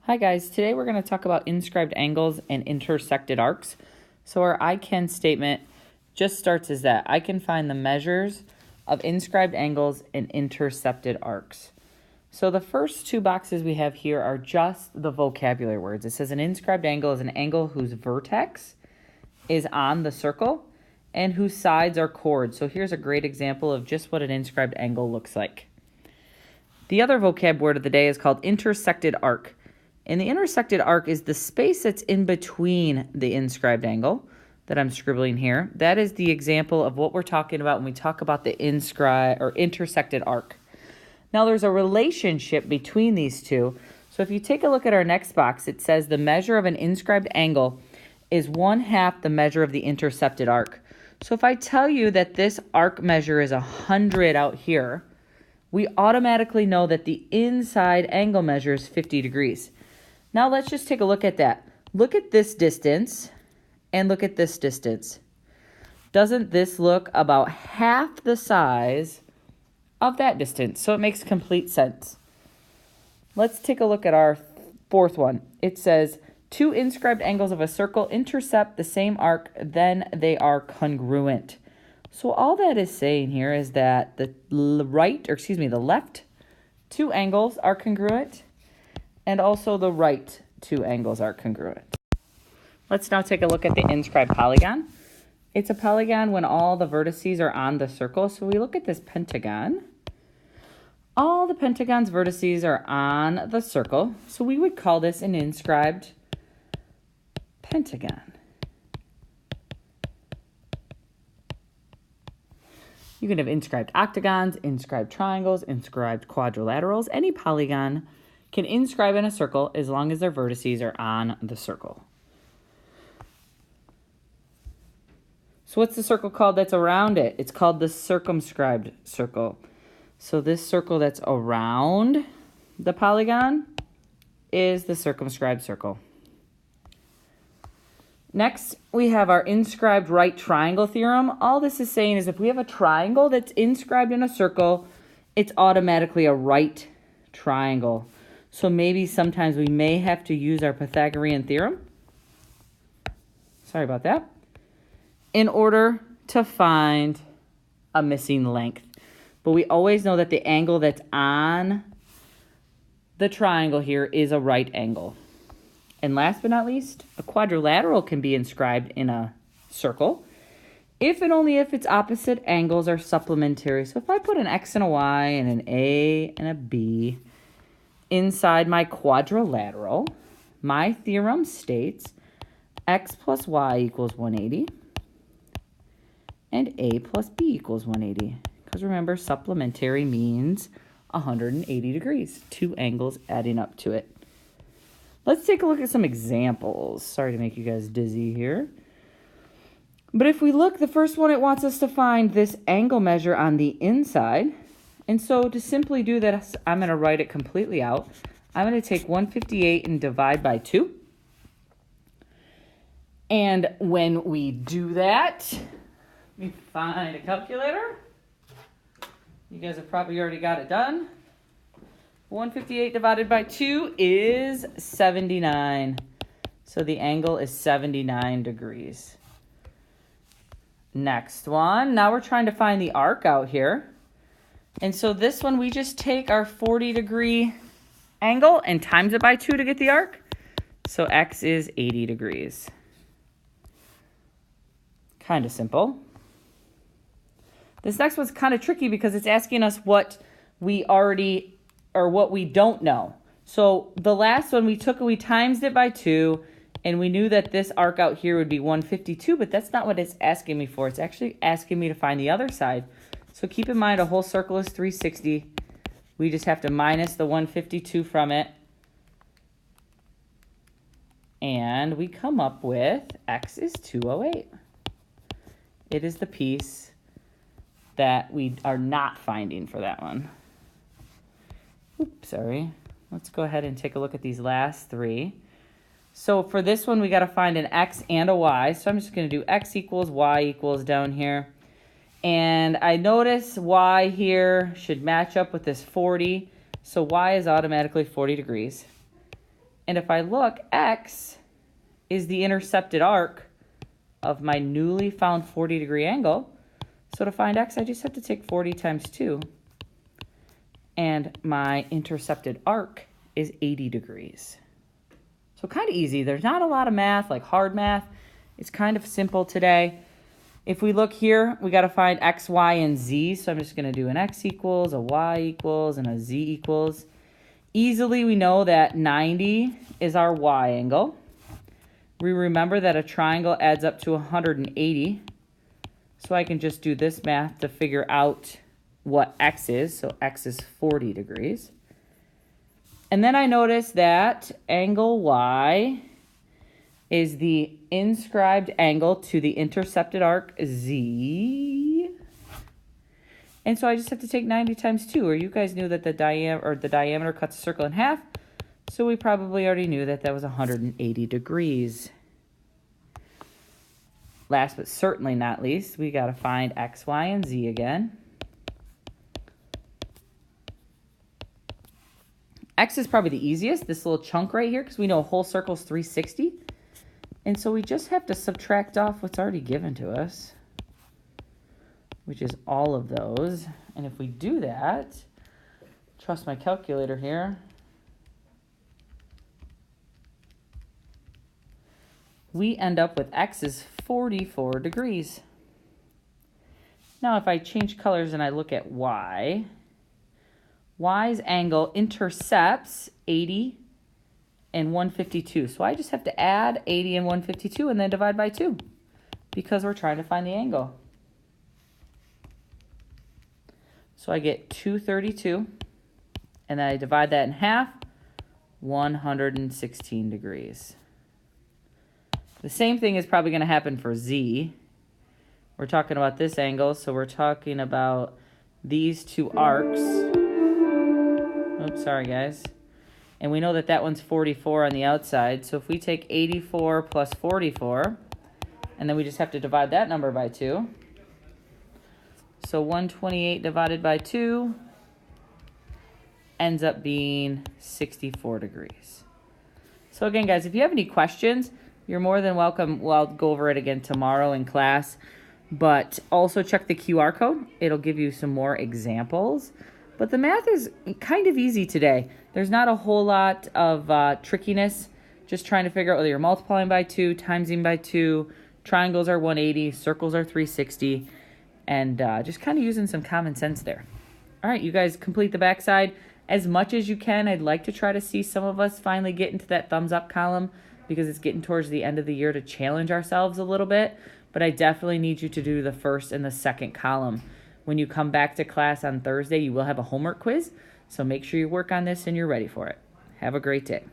Hi guys, today we're going to talk about inscribed angles and intersected arcs. So our I can statement just starts as that. I can find the measures of inscribed angles and intercepted arcs. So the first two boxes we have here are just the vocabulary words. It says an inscribed angle is an angle whose vertex is on the circle and whose sides are chords. So here's a great example of just what an inscribed angle looks like. The other vocab word of the day is called intersected arc. And the intersected arc is the space that's in between the inscribed angle that I'm scribbling here. That is the example of what we're talking about when we talk about the inscribed or intersected arc. Now there's a relationship between these two. So if you take a look at our next box, it says the measure of an inscribed angle is 1/2 the measure of the intercepted arc. So if I tell you that this arc measure is 100 out here, we automatically know that the inside angle measure is 50 degrees. Now let's just take a look at that. Look at this distance and look at this distance. Doesn't this look about half the size of that distance? So it makes complete sense. Let's take a look at our fourth one. It says, two inscribed angles of a circle intercept the same arc, then they are congruent. So all that is saying here is that the left two angles are congruent, and also the right two angles are congruent. Let's now take a look at the inscribed polygon. It's a polygon when all the vertices are on the circle. So we look at this pentagon. All the pentagon's vertices are on the circle. So we would call this an inscribed pentagon. You can have inscribed octagons, inscribed triangles, inscribed quadrilaterals. Any polygon can inscribe in a circle as long as their vertices are on the circle. So what's the circle called that's around it? It's called the circumscribed circle. So this circle that's around the polygon is the circumscribed circle. Next, we have our inscribed right triangle theorem. All this is saying is if we have a triangle that's inscribed in a circle, it's automatically a right triangle. So maybe sometimes we may have to use our Pythagorean theorem. Sorry about that. In order to find a missing length. But we always know that the angle that's on the triangle here is a right angle. And last but not least, a quadrilateral can be inscribed in a circle if and only if its opposite angles are supplementary. So if I put an X and a Y and an A and a B inside my quadrilateral, my theorem states X plus Y equals 180 and A plus B equals 180. Because remember, supplementary means 180 degrees, two angles adding up to it. Let's take a look at some examples. Sorry to make you guys dizzy here. But if we look, the first one, it wants us to find this angle measure on the inside. And so to simply do that, I'm going to write it completely out. I'm going to take 158 and divide by 2. And when we do that, let me find a calculator. You guys have probably already got it done. 158 divided by 2 is 79. So the angle is 79 degrees. Next one. Now we're trying to find the arc out here. And so this one, we just take our 40-degree angle and times it by 2 to get the arc. So X is 80 degrees. Kind of simple. This next one's kind of tricky because it's asking us what we already or what we don't know. So the last one we times it by 2, and we knew that this arc out here would be 152, but that's not what it's asking me for. It's actually asking me to find the other side. So keep in mind a whole circle is 360. We just have to minus the 152 from it. And we come up with X is 208. It is the piece that we are not finding for that one. Oops, sorry. Let's go ahead and take a look at these last three. So for this one, we got to find an X and a Y. So I'm just going to do X equals Y equals down here. And I notice Y here should match up with this 40. So Y is automatically 40 degrees. And if I look, x is the intercepted arc of my newly found 40-degree angle. So to find x, I just have to take 40 times 2. And my intercepted arc is 80 degrees. So kind of easy. There's not a lot of math, like hard math. It's kind of simple today. If we look here, we got to find x, y, and z. So I'm just going to do an x equals, a y equals, and a z equals. Easily, we know that 90 is our y angle. We remember that a triangle adds up to 180. So I can just do this math to figure out what x is. So x is 40 degrees. And then I notice that angle y is the inscribed angle to the intercepted arc z. And so I just have to take 90 times 2, or you guys knew that the diameter cuts a circle in half, so we probably already knew that that was 180 degrees. Last but certainly not least, we got to find x, y, and z again. X is probably the easiest, this little chunk right here, because we know a whole circle is 360. And so we just have to subtract off what's already given to us, which is all of those. And if we do that, trust my calculator here, we end up with x is 44 degrees. Now if I change colors and I look at y, y's angle intercepts 80 and 152. So I just have to add 80 and 152 and then divide by 2 because we're trying to find the angle. So I get 232, and then I divide that in half, 116 degrees. The same thing is probably going to happen for z. We're talking about this angle, so we're talking about these two arcs. Oops, sorry guys. And we know that that one's 44 on the outside, so if we take 84 plus 44, and then we just have to divide that number by 2. So 128 divided by 2 ends up being 64 degrees. So again, guys, if you have any questions, you're more than welcome. Well, I'll go over it again tomorrow in class. But also check the QR code. It'll give you some more examples. But the math is kind of easy today. There's not a whole lot of trickiness. Just trying to figure out whether you're multiplying by 2, timesing by 2. Triangles are 180, circles are 360. And just kind of using some common sense there. All right, you guys complete the backside as much as you can. I'd like to try to see some of us finally get into that thumbs up column because it's getting towards the end of the year to challenge ourselves a little bit. But I definitely need you to do the first and the second column. When you come back to class on Thursday, you will have a homework quiz. So make sure you work on this and you're ready for it. Have a great day.